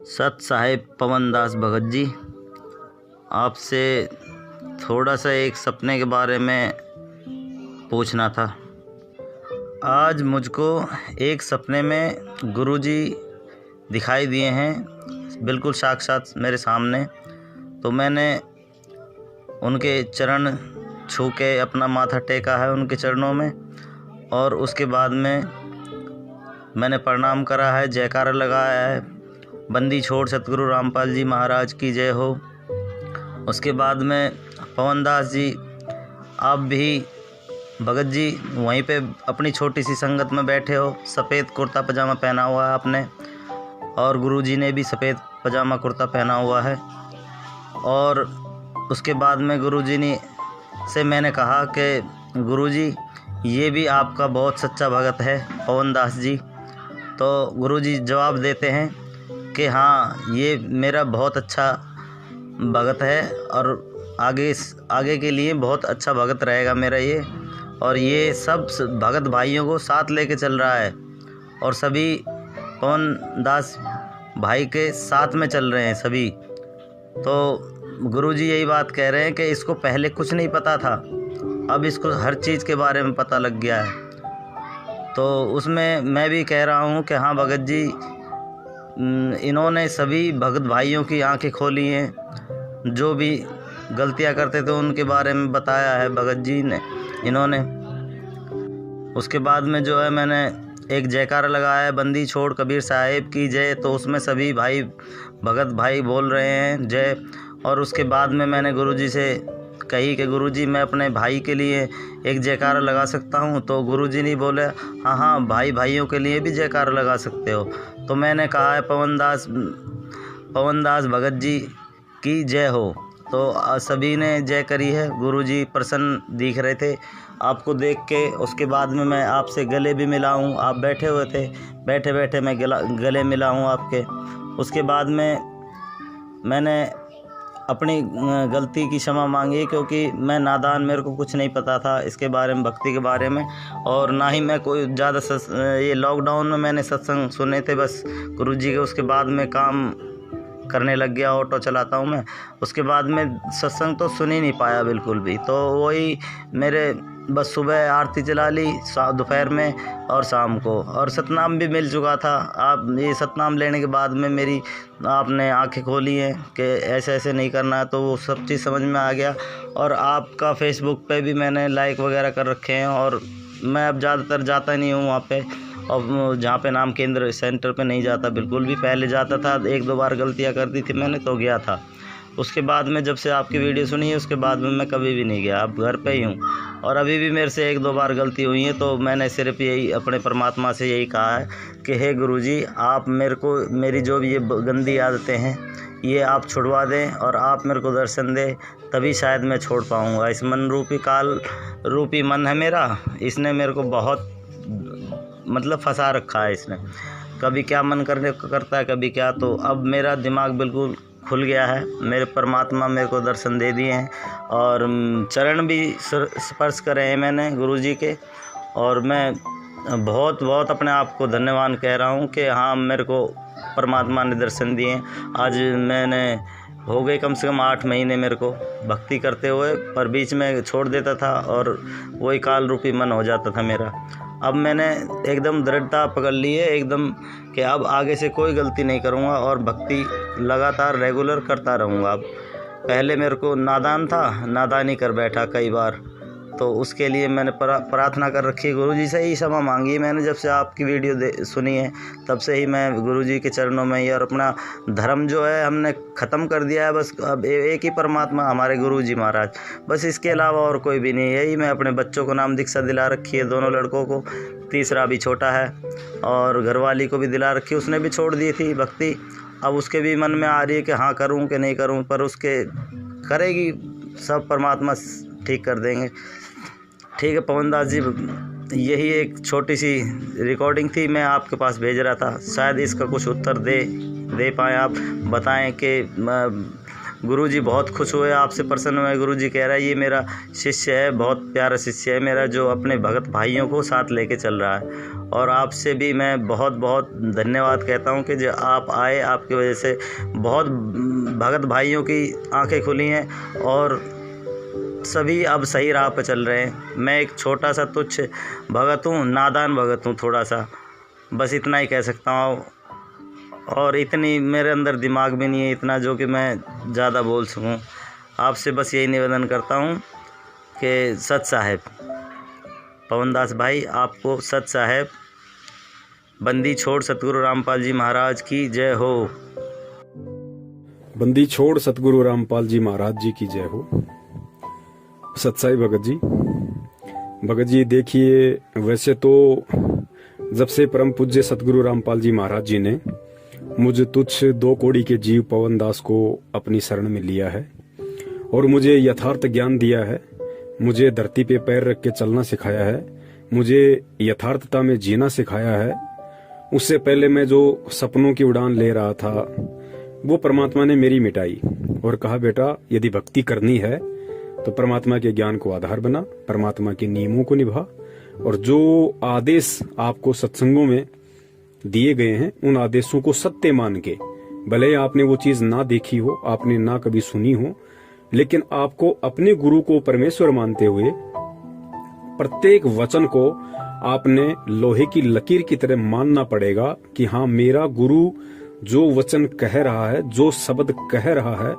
सत साहेब पवन दास भगत जी, आपसे थोड़ा सा एक सपने के बारे में पूछना था। आज मुझको एक सपने में गुरुजी दिखाई दिए हैं, बिल्कुल साक्षात मेरे सामने। तो मैंने उनके चरण छू के अपना माथा टेका है उनके चरणों में, और उसके बाद में मैंने प्रणाम करा है, जयकारा लगाया है, बंदी छोड़ सतगुरु रामपाल जी महाराज की जय हो। उसके बाद में पवन दास जी, आप भी भगत जी वहीं पे अपनी छोटी सी संगत में बैठे हो, सफ़ेद कुर्ता पजामा पहना हुआ है आपने, और गुरुजी ने भी सफ़ेद पजामा कुर्ता पहना हुआ है। और उसके बाद में गुरुजी ने से मैंने कहा कि गुरुजी ये भी आपका बहुत सच्चा भगत है पवन दास जी। तो गुरुजी जवाब देते हैं कि हाँ, ये मेरा बहुत अच्छा भगत है और आगे के लिए बहुत अच्छा भगत रहेगा मेरा ये। और ये सब भगत भाइयों को साथ लेके चल रहा है और सभी पवन दास भाई के साथ में चल रहे हैं सभी। तो गुरुजी यही बात कह रहे हैं कि इसको पहले कुछ नहीं पता था, अब इसको हर चीज़ के बारे में पता लग गया है। तो उसमें मैं भी कह रहा हूँ कि हाँ भगत जी, इन्होंने सभी भगत भाइयों की आंखें खोली हैं। जो भी गलतियां करते थे उनके बारे में बताया है भगत जी ने इन्होंने। उसके बाद में जो है मैंने एक जयकारा लगाया है, बंदी छोड़ कबीर साहिब की जय। तो उसमें सभी भाई भगत भाई बोल रहे हैं जय। और उसके बाद में मैंने गुरुजी से कही कि गुरुजी मैं अपने भाई के लिए एक जयकारा लगा सकता हूँ। तो गुरुजी ने बोले हाँ हाँ, भाई भाइयों के लिए भी जयकारा लगा सकते हो। तो मैंने कहा है पवन दास भगत जी की जय हो। तो सभी ने जय करी है। गुरुजी प्रसन्न दिख रहे थे आपको देख के। उसके बाद में मैं आपसे गले भी मिला हूँ, आप बैठे हुए थे, बैठे बैठे मैं गले मिला हूँ आपके। उसके बाद में मैंने अपनी गलती की क्षमा मांगी, क्योंकि मैं नादान, मेरे को कुछ नहीं पता था इसके बारे में, भक्ति के बारे में। और ना ही मैं कोई ज़्यादा ये लॉकडाउन में मैंने सत्संग सुने थे बस गुरुजी के। उसके बाद में काम करने लग गया, ऑटो चलाता हूँ मैं। उसके बाद में सत्संग तो सुन ही नहीं पाया बिल्कुल भी। तो वही मेरे बस सुबह आरती चला ली, दोपहर में और शाम को, और सतनाम भी मिल चुका था। आप ये सतनाम लेने के बाद में मेरी आपने आंखें खोली हैं कि ऐसे ऐसे नहीं करना, तो वो सब चीज़ समझ में आ गया। और आपका फेसबुक पे भी मैंने लाइक वगैरह कर रखे हैं। और मैं अब ज़्यादातर जाता नहीं हूँ वहाँ पे, और जहाँ पे नाम केंद्र सेंटर पे नहीं जाता बिल्कुल भी। पहले जाता था, एक दो बार गलतियाँ कर दी थी मैंने तो गया था। उसके बाद में जब से आपकी वीडियो सुनी है उसके बाद में मैं कभी भी नहीं गया, अब घर पे ही हूँ। और अभी भी मेरे से एक दो बार गलती हुई है, तो मैंने सिर्फ यही अपने परमात्मा से यही कहा है कि हे गुरुजी, आप मेरे को मेरी जो भी ये गंदी आदतें हैं ये आप छुड़वा दें, और आप मेरे को दर्शन दें, तभी शायद मैं छोड़ पाऊँगा। इस मन रूपी काल रूपी मन है मेरा, इसने मेरे को बहुत मतलब फंसा रखा है इसने। कभी क्या मन करता है, कभी क्या। तो अब मेरा दिमाग बिल्कुल खुल गया है, मेरे परमात्मा मेरे को दर्शन दे दिए हैं, और चरण भी स्पर्श करे हैं मैंने गुरुजी के। और मैं बहुत बहुत अपने आप को धन्यवाद कह रहा हूँ कि हाँ, मेरे को परमात्मा ने दर्शन दिए। आज मैंने हो गए कम से कम 8 महीने मेरे को भक्ति करते हुए, पर बीच में छोड़ देता था और वही काल रूपी मन हो जाता था मेरा। अब मैंने एकदम दृढ़ता पकड़ ली है एकदम कि अब आगे से कोई गलती नहीं करूँगा और भक्ति लगातार रेगुलर करता रहूँगा। अब पहले मेरे को नादान था, नादानी कर बैठा कई बार, तो उसके लिए मैंने प्रार्थना कर रखी है। गुरुजी से ही क्षमा मांगी है मैंने। जब से आपकी वीडियो सुनी है तब से ही मैं गुरुजी के चरणों में ही, और अपना धर्म जो है हमने ख़त्म कर दिया है। बस अब एक ही परमात्मा हमारे गुरुजी महाराज, बस इसके अलावा और कोई भी नहीं। यही मैं अपने बच्चों को नाम दीक्षा दिला रखी है, दोनों लड़कों को, तीसरा भी छोटा है, और घरवाली को भी दिला रखी, उसने भी छोड़ दी थी भक्ति। अब उसके भी मन में आ रही है कि हाँ करूँ कि नहीं करूँ, पर उसके करेगी, सब परमात्मा ठीक कर देंगे। ठीक है पवन दास जी, यही एक छोटी सी रिकॉर्डिंग थी, मैं आपके पास भेज रहा था। शायद इसका कुछ उत्तर दे पाएँ आप, बताएं कि गुरुजी बहुत खुश हुए, आपसे प्रसन्न हुए। गुरुजी कह रहा है ये मेरा शिष्य है, बहुत प्यारा शिष्य है मेरा, जो अपने भगत भाइयों को साथ लेके चल रहा है। और आपसे भी मैं बहुत बहुत धन्यवाद कहता हूँ कि जो आप आए, आपकी वजह से बहुत भगत भाइयों की आंखें खुली हैं और सभी अब सही राह पर चल रहे हैं। मैं एक छोटा सा तुच्छ भगत हूँ, नादान भगत हूँ थोड़ा सा, बस इतना ही कह सकता हूँ। और इतनी मेरे अंदर दिमाग भी नहीं है इतना जो कि मैं ज़्यादा बोल सकूं। आपसे बस यही निवेदन करता हूं कि सत साहेब पवनदास भाई, आपको सत साहेब बंदी छोड़ सतगुरु रामपाल जी महाराज की जय हो। बंदी छोड़ सतगुरु रामपाल जी महाराज जी की जय हो। सत्साई भगत जी। भगत जी देखिए, वैसे तो जब से परम पूज्य सतगुरु रामपाल जी महाराज जी ने मुझे तुच्छ 2 कौड़ी के जीव पवनदास को अपनी शरण में लिया है और मुझे यथार्थ ज्ञान दिया है, मुझे धरती पे पैर रख के चलना सिखाया है, मुझे यथार्थता में जीना सिखाया है। उससे पहले मैं जो सपनों की उड़ान ले रहा था वो परमात्मा ने मेरी मिटाई और कहा बेटा यदि भक्ति करनी है तो परमात्मा के ज्ञान को आधार बना, परमात्मा के नियमों को निभा और जो आदेश आपको सत्संगों में दिए गए हैं उन आदेशों को सत्य मान के, भले आपने वो चीज ना देखी हो, आपने ना कभी सुनी हो, लेकिन आपको अपने गुरु को परमेश्वर मानते हुए प्रत्येक वचन को आपने लोहे की लकीर की तरह मानना पड़ेगा कि हाँ, मेरा गुरु जो वचन कह रहा है, जो शब्द कह रहा है,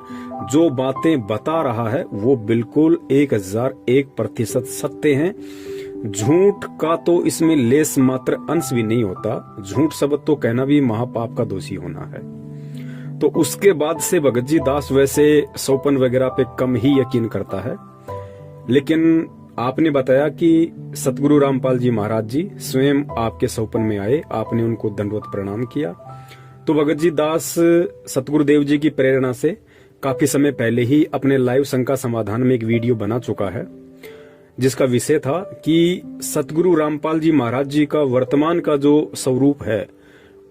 जो बातें बता रहा है वो बिल्कुल 1001% सत्य हैं। झूठ का तो इसमें लेस मात्र अंश भी नहीं होता। झूठ शब्द तो कहना भी महापाप का दोषी होना है। तो उसके बाद से भगत जी दास वैसे सौपन वगैरह पे कम ही यकीन करता है, लेकिन आपने बताया कि सतगुरु रामपाल जी महाराज जी स्वयं आपके सौपन में आए, आपने उनको दंडवत प्रणाम किया। तो भगत जी दास सतगुरुदेव जी की प्रेरणा से काफी समय पहले ही अपने लाइव शंका समाधान में एक वीडियो बना चुका है जिसका विषय था कि सतगुरु रामपाल जी महाराज जी का वर्तमान का जो स्वरूप है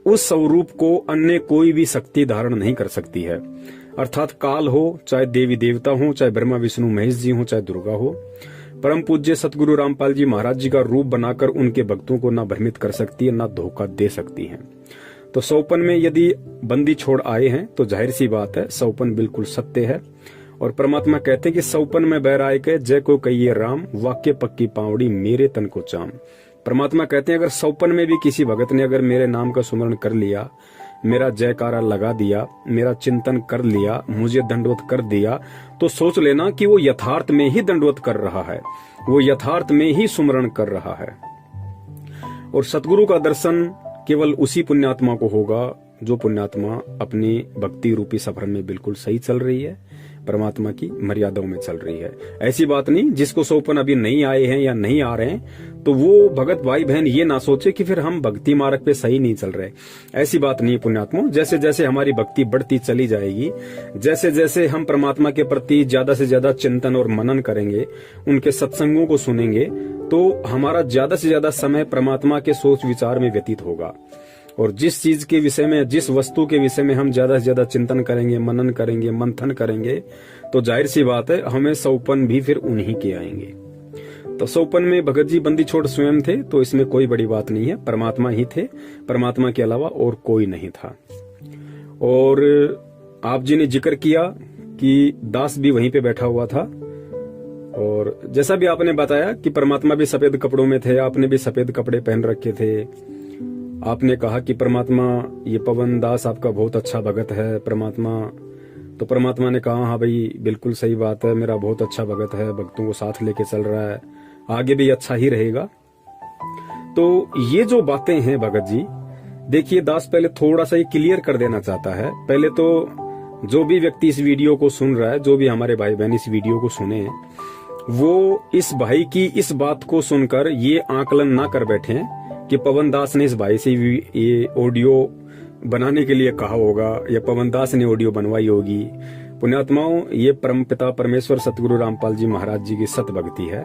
उस स्वरूप को अन्य कोई भी शक्ति धारण नहीं कर सकती है। अर्थात काल हो, चाहे देवी देवता हो, चाहे ब्रह्मा विष्णु महेश जी हो, चाहे दुर्गा हो, परम पूज्य सतगुरु रामपाल जी महाराज जी का रूप बनाकर उनके भक्तों को ना भ्रमित कर सकती है, ना धोखा दे सकती है। तो सौपन में यदि बंदी छोड़ आए हैं तो जाहिर सी बात है सौपन बिल्कुल सत्य है। और परमात्मा कहते हैं कि सौपन में बैराय के जय को कहिए राम, वाक्य पक्की पावड़ी मेरे तन को चाम। परमात्मा कहते हैं अगर सौपन में भी किसी भगत ने अगर मेरे नाम का सुमरण कर लिया, मेरा जयकारा लगा दिया, मेरा चिंतन कर लिया, मुझे दंडवत कर दिया, तो सोच लेना कि वो यथार्थ में ही दंडवत कर रहा है, वो यथार्थ में ही सुमरण कर रहा है। और सतगुरु का दर्शन केवल उसी पुण्यात्मा को होगा जो पुण्यात्मा अपनी भक्ति रूपी सफर में बिल्कुल सही चल रही है, परमात्मा की मर्यादाओं में चल रही है। ऐसी बात नहीं जिसको सौपन अभी नहीं आए हैं या नहीं आ रहे हैं तो वो भगत भाई बहन ये ना सोचे कि फिर हम भक्ति मार्ग पे सही नहीं चल रहे। ऐसी बात नहीं है पुण्यात्मा। जैसे जैसे हमारी भक्ति बढ़ती चली जाएगी, जैसे जैसे हम परमात्मा के प्रति ज्यादा से ज्यादा चिंतन और मनन करेंगे, उनके सत्संगों को सुनेंगे, तो हमारा ज्यादा से ज्यादा समय परमात्मा के सोच विचार में व्यतीत होगा। और जिस चीज के विषय में, जिस वस्तु के विषय में हम ज्यादा से ज्यादा चिंतन करेंगे, मनन करेंगे, मंथन करेंगे, तो जाहिर सी बात है हमें सौपन भी फिर उन्हीं के आएंगे। तो सौपन में भगत जी बंदी छोड़ स्वयं थे, तो इसमें कोई बड़ी बात नहीं है, परमात्मा ही थे, परमात्मा के अलावा और कोई नहीं था। और आप जी ने जिक्र किया कि दास भी वहीं पे बैठा हुआ था, और जैसा भी आपने बताया कि परमात्मा भी सफेद कपड़ों में थे, आपने भी सफेद कपड़े पहन रखे थे। आपने कहा कि परमात्मा, ये पवन दास आपका बहुत अच्छा भगत है परमात्मा। तो परमात्मा ने कहा हाँ भाई बिल्कुल सही बात है, मेरा बहुत अच्छा भगत है, भक्तों को साथ लेके चल रहा है, आगे भी अच्छा ही रहेगा। तो ये जो बातें हैं भगत जी, देखिए दास पहले थोड़ा सा ये क्लियर कर देना चाहता है। पहले तो जो भी व्यक्ति इस वीडियो को सुन रहा है, जो भी हमारे भाई बहन इस वीडियो को सुने, वो इस भाई की इस बात को सुनकर ये आकलन ना कर बैठे कि पवन दास ने इस भाई से ये ऑडियो बनाने के लिए कहा होगा या पवन दास ने ऑडियो बनवाई होगी। पुण्यात्माओं, ये परमपिता परमेश्वर सतगुरु रामपाल जी महाराज जी की सत भक्ति है।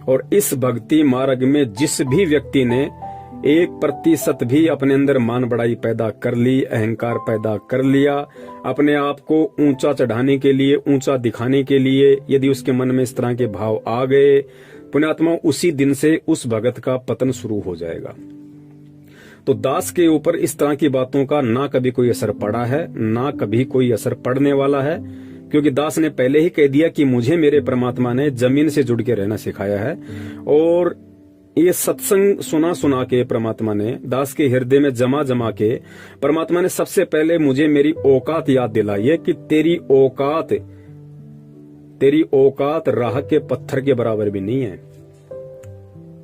और इस भक्ति मार्ग में जिस भी व्यक्ति ने 1% भी अपने अंदर मान बड़ाई पैदा कर ली, अहंकार पैदा कर लिया, अपने आप को ऊंचा चढ़ाने के लिए, ऊंचा दिखाने के लिए यदि उसके मन में इस तरह के भाव आ गए, पुण्यात्मा, उसी दिन से उस भगत का पतन शुरू हो जाएगा। तो दास के ऊपर इस तरह की बातों का ना कभी कोई असर पड़ा है, ना कभी कोई असर पड़ने वाला है, क्योंकि दास ने पहले ही कह दिया कि मुझे मेरे परमात्मा ने जमीन से जुड़ के रहना सिखाया है। और ये सत्संग सुना सुना के परमात्मा ने दास के हृदय में जमा जमा के परमात्मा ने सबसे पहले मुझे मेरी औकात याद दिलाई है कि तेरी औकात राह के पत्थर के बराबर भी नहीं है,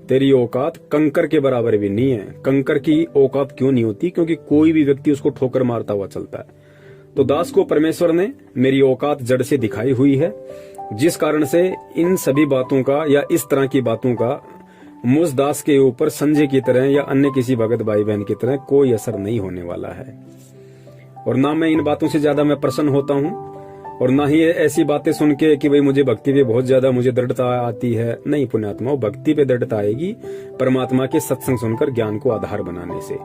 तेरी औकात कंकर के बराबर भी नहीं है। कंकर की औकात क्यों नहीं होती? क्योंकि कोई भी व्यक्ति उसको ठोकर मारता हुआ चलता है। तो दास को परमेश्वर ने मेरी औकात जड़ से दिखाई हुई है, जिस कारण से इन सभी बातों का या इस तरह की बातों का मुझ दास के ऊपर संजय की तरह या अन्य किसी भगत भाई बहन की तरह कोई असर नहीं होने वाला है। और ना मैं इन बातों से ज्यादा मैं प्रसन्न होता हूं, और ना ही ऐसी बातें सुन के कि भाई मुझे भक्ति पे बहुत ज्यादा मुझे दृढ़ता आती है। नहीं पुण्यात्मा, भक्ति पे दृढ़ता आएगी परमात्मा के सत्संग सुनकर, ज्ञान को आधार बनाने से।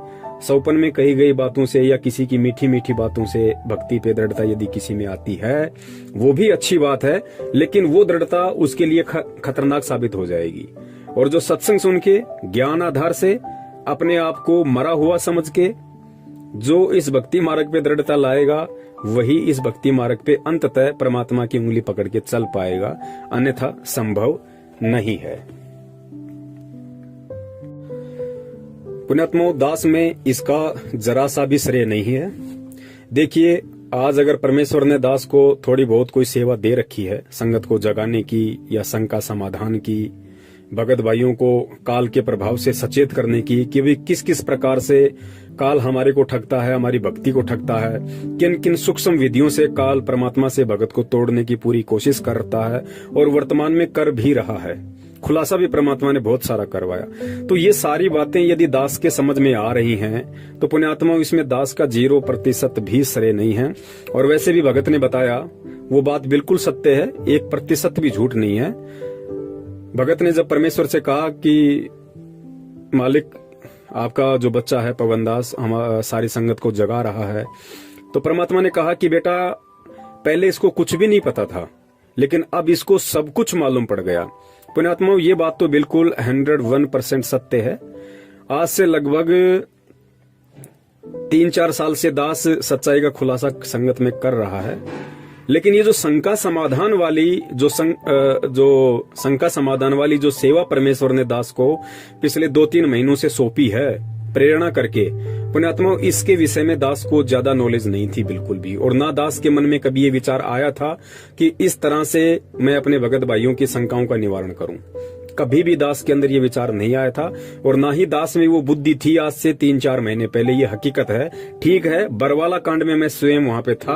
सौपन में कही गई बातों से या किसी की मीठी मीठी बातों से भक्ति पे दृढ़ता यदि किसी में आती है, वो भी अच्छी बात है, लेकिन वो दृढ़ता उसके लिए खतरनाक साबित हो जाएगी। और जो सत्संग सुन के ज्ञान आधार से अपने आप को मरा हुआ समझ के जो इस भक्ति मार्ग पे दृढ़ता लाएगा, वही इस भक्ति मार्ग पे अंततः परमात्मा की उंगली पकड़ के चल पाएगा, अन्यथा संभव नहीं है। पुण्यात्मा, दास में इसका जरा सा भी श्रेय नहीं है। देखिए, आज अगर परमेश्वर ने दास को थोड़ी बहुत कोई सेवा दे रखी है, संगत को जगाने की या शंका समाधान की, भगत भाइयों को काल के प्रभाव से सचेत करने की कि वे किस किस प्रकार से काल हमारे को ठगता है, हमारी भक्ति को ठगता है, किन किन सूक्ष्म विधियों से काल परमात्मा से भगत को तोड़ने की पूरी कोशिश करता है और वर्तमान में कर भी रहा है। खुलासा भी परमात्मा ने बहुत सारा करवाया। तो ये सारी बातें यदि दास के समझ में आ रही हैं, तो पुण्यात्मा, इसमें दास का 0% भी श्रेय नहीं है। और वैसे भी भगत ने बताया वो बात बिल्कुल सत्य है, 1% भी झूठ नहीं है। भगत ने जब परमेश्वर से कहा कि मालिक, आपका जो बच्चा है पवन दास हमारी सारी संगत को जगा रहा है, तो परमात्मा ने कहा कि बेटा, पहले इसको कुछ भी नहीं पता था, लेकिन अब इसको सब कुछ मालूम पड़ गया। पुण्यात्मा, ये बात तो बिल्कुल 101% सत्य है। आज से लगभग 3-4 साल से दास सच्चाई का खुलासा संगत में कर रहा है, लेकिन ये जो शंका समाधान वाली जो शंका समाधान वाली जो सेवा परमेश्वर ने दास को पिछले 2-3 महीनों से सौंपी है प्रेरणा करके, पुण्यात्मा, इसके विषय में दास को ज्यादा नॉलेज नहीं थी बिल्कुल भी। और ना दास के मन में कभी ये विचार आया था कि इस तरह से मैं अपने भगत भाइयों की शंकाओं का निवारण करूं। कभी भी दास के अंदर ये विचार नहीं आया था, और ना ही दास में वो बुद्धि थी आज से 3-4 महीने पहले। ये हकीकत है। ठीक है, बरवाला कांड में मैं स्वयं वहां पे था,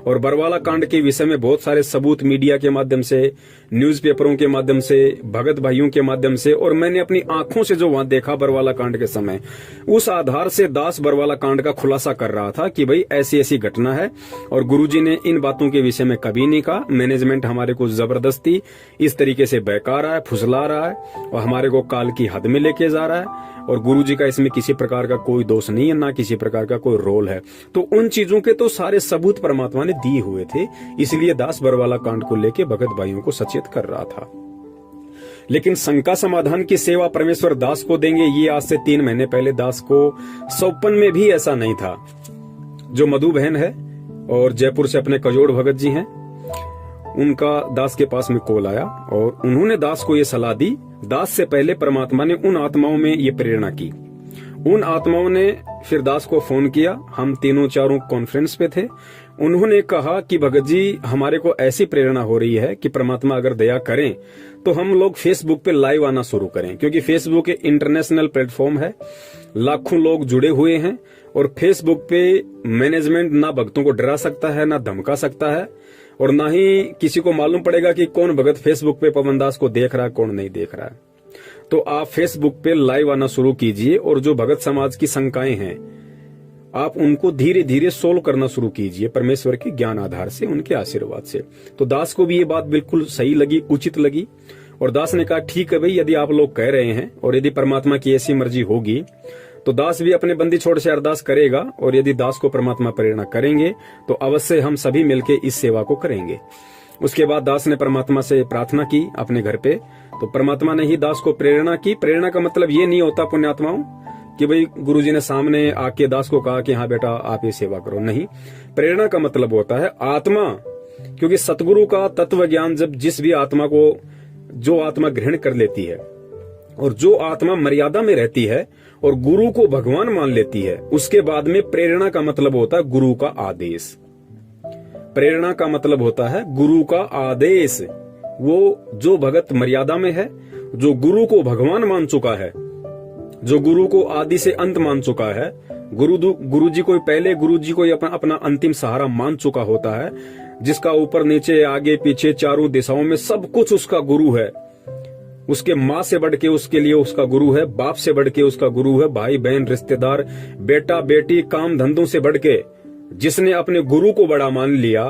और बरवाला कांड के विषय में बहुत सारे सबूत मीडिया के माध्यम से, न्यूज़पेपरों के माध्यम से, भगत भाइयों के माध्यम से, और मैंने अपनी आंखों से जो वहां देखा बरवाला कांड के समय, उस आधार से दास बरवाला कांड का खुलासा कर रहा था कि भाई ऐसी ऐसी घटना है। और गुरुजी ने इन बातों के विषय में कभी नहीं कहा। मैनेजमेंट हमारे को जबरदस्ती इस तरीके से बहका रहा है, फुसला रहा है, और हमारे को काल की हद में लेके जा रहा है। और गुरुजी का इसमें किसी प्रकार का कोई दोष नहीं है, ना किसी प्रकार का कोई रोल है। तो उन चीजों के तो सारे सबूत परमात्मा ने दिए हुए थे, इसलिए दास बरवाला कांड को लेके भगत भाइयों को सचेत कर रहा था। लेकिन शंका समाधान की सेवा परमेश्वर दास को देंगे, ये आज से 3 महीने पहले दास को सौपन में भी ऐसा नहीं था। जो मधु बहन है और जयपुर से अपने कजोड़ भगत जी हैं, उनका दास के पास में कॉल आया और उन्होंने दास को ये सलाह दी। दास से पहले परमात्मा ने उन आत्माओं में ये प्रेरणा की। उन आत्माओं ने फिर दास को फोन किया। हम 3-4 कॉन्फ्रेंस पे थे। उन्होंने कहा कि भगत जी, हमारे को ऐसी प्रेरणा हो रही है कि परमात्मा अगर दया करें तो हम लोग फेसबुक पे लाइव आना शुरू करें, क्योंकि फेसबुक एक इंटरनेशनल प्लेटफॉर्म है, लाखों लोग जुड़े हुए हैं। और फेसबुक पे मैनेजमेंट ना भक्तों को डरा सकता है, ना धमका सकता है, और ना ही किसी को मालूम पड़ेगा कि कौन भगत फेसबुक पे पवन दास को देख रहा है, कौन नहीं देख रहा है। तो आप फेसबुक पे लाइव आना शुरू कीजिए, और जो भगत समाज की शंकाएं हैं आप उनको धीरे धीरे सोल्व करना शुरू कीजिए, परमेश्वर के ज्ञान आधार से, उनके आशीर्वाद से। तो दास को भी ये बात बिल्कुल सही लगी, उचित लगी, और दास ने कहा ठीक है भाई, यदि आप लोग कह रहे हैं और यदि परमात्मा की ऐसी मर्जी होगी तो दास भी अपने बंदी छोड़ से अरदास करेगा, और यदि दास को परमात्मा प्रेरणा करेंगे तो अवश्य हम सभी मिलकर इस सेवा को करेंगे। उसके बाद दास ने परमात्मा से प्रार्थना की अपने घर पे, तो परमात्मा ने ही दास को प्रेरणा की। प्रेरणा का मतलब ये नहीं होता पुण्यात्माओं कि भाई गुरुजी ने सामने आके दास को कहा कि हाँ बेटा आप ये सेवा करो, नहीं। प्रेरणा का मतलब होता है आत्मा, क्योंकि सतगुरु का तत्व ज्ञान जब जिस भी आत्मा को, जो आत्मा ग्रहण कर लेती है और जो आत्मा मर्यादा में रहती है और गुरु को भगवान मान लेती है, उसके बाद में प्रेरणा का मतलब होता है गुरु का आदेश। प्रेरणा का मतलब होता है गुरु का आदेश। वो जो भगत मर्यादा में है, जो गुरु को भगवान मान चुका है, जो गुरु को आदि से अंत मान चुका है, गुरु जी को पहले, गुरु जी को अपना अंतिम सहारा मान चुका होता है, जिसका ऊपर नीचे आगे पीछे चारों दिशाओं में सब कुछ उसका गुरु है। उसके माँ से बढ़ के उसके लिए उसका गुरु है, बाप से बढ़ के उसका गुरु है, भाई बहन रिश्तेदार बेटा बेटी काम धंधों से बढ़ के जिसने अपने गुरु को बड़ा मान लिया,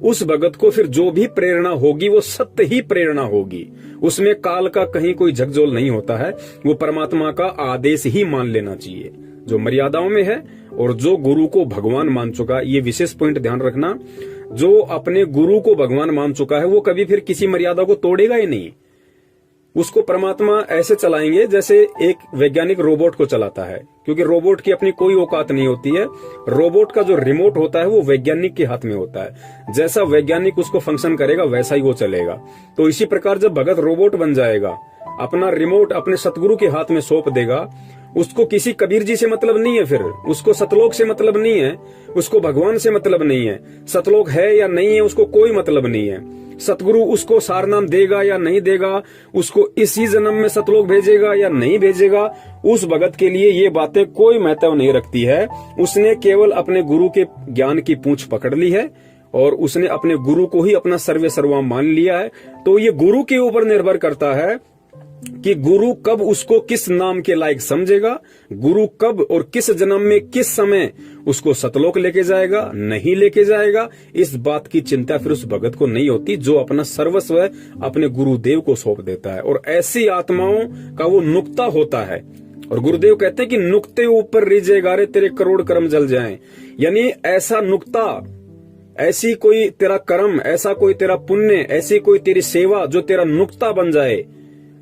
उस भगत को फिर जो भी प्रेरणा होगी वो सत्य ही प्रेरणा होगी। उसमें काल का कहीं कोई झकझोल नहीं होता है, वो परमात्मा का आदेश ही मान लेना चाहिए, जो मर्यादाओं में है और जो गुरु को भगवान मान चुका। ये विशेष पॉइंट ध्यान रखना, जो अपने गुरु को भगवान मान चुका है वो कभी फिर किसी मर्यादा को तोड़ेगा ही नहीं। उसको परमात्मा ऐसे चलाएंगे जैसे एक वैज्ञानिक रोबोट को चलाता है, क्योंकि रोबोट की अपनी कोई औकात नहीं होती है। रोबोट का जो रिमोट होता है वो वैज्ञानिक के हाथ में होता है। जैसा वैज्ञानिक उसको फंक्शन करेगा वैसा ही वो चलेगा। तो इसी प्रकार जब भगत रोबोट बन जाएगा, अपना रिमोट अपने सतगुरु के हाथ में सौंप देगा, उसको किसी कबीर जी से मतलब नहीं है, फिर उसको सतलोक से मतलब नहीं है, उसको भगवान से मतलब नहीं है, सतलोक है या नहीं है उसको कोई मतलब नहीं है। सतगुरु उसको सार नाम देगा या नहीं देगा, उसको इसी जन्म में सतलोक भेजेगा या नहीं भेजेगा, उस भगत के लिए ये बातें कोई महत्व नहीं रखती है। उसने केवल अपने गुरु के ज्ञान की पूंछ पकड़ ली है और उसने अपने गुरु को ही अपना सर्वे सर्वा मान लिया है। तो ये गुरु के ऊपर निर्भर करता है कि गुरु कब उसको किस नाम के लायक समझेगा, गुरु कब और किस जन्म में किस समय उसको सतलोक लेके जाएगा, नहीं लेके जाएगा, इस बात की चिंता फिर उस भगत को नहीं होती, जो अपना सर्वस्व अपने गुरुदेव को सौंप देता है। और ऐसी आत्माओं का वो नुक्ता होता है। और गुरुदेव कहते हैं कि नुक्ते ऊपर रिझेगा रे तेरे करोड़ कर्म जल जाएं। यानी ऐसा नुक्ता, ऐसी कोई तेरा कर्म, ऐसा कोई तेरा पुण्य, ऐसी कोई तेरी सेवा जो तेरा नुक्ता बन जाए।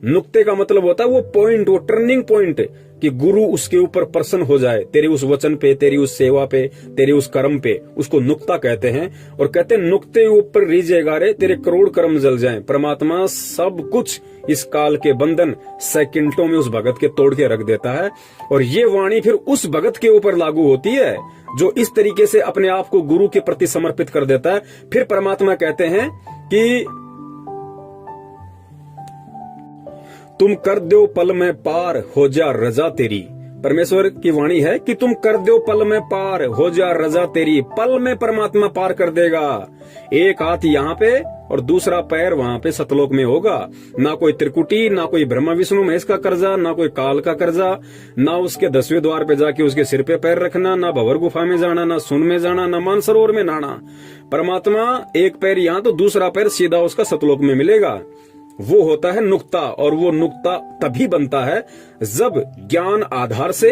नुक्ते का मतलब होता है वो पॉइंट, वो टर्निंग पॉइंट, कि गुरु उसके ऊपर प्रसन्न हो जाए, तेरे उस वचन पे, तेरी उस सेवा पे, तेरे उस कर्म पे, उसको नुक्ता कहते हैं। और कहते हैं नुक्ते ऊपर रीझेगा रे तेरे करोड़ कर्म जल जाएं। परमात्मा सब कुछ इस काल के बंधन सेकंडों में उस भगत के तोड़ के रख देता है। और ये वाणी फिर उस भगत के ऊपर लागू होती है जो इस तरीके से अपने आप को गुरु के प्रति समर्पित कर देता है। फिर परमात्मा कहते हैं कि तुम कर दो पल में पार हो जा रजा तेरी। परमेश्वर की वाणी है कि तुम कर दो पल में पार हो जा रजा तेरी। पल में परमात्मा पार कर देगा। एक हाथ यहाँ पे और दूसरा पैर वहां पे सतलोक में होगा। ना कोई त्रिकुटी, ना कोई ब्रह्मा विष्णु महेश का कर्जा, ना कोई काल का कर्जा, ना उसके 10वें द्वार पे जाके उसके सिर पे पैर रखना, ना भंवर गुफा में जाना, ना सुन में जाना, ना मानसरोवर में नहाना। परमात्मा एक पैर यहाँ तो दूसरा पैर सीधा उसका सतलोक में मिलेगा। वो होता है नुक्ता। और वो नुक्ता तभी बनता है जब ज्ञान आधार से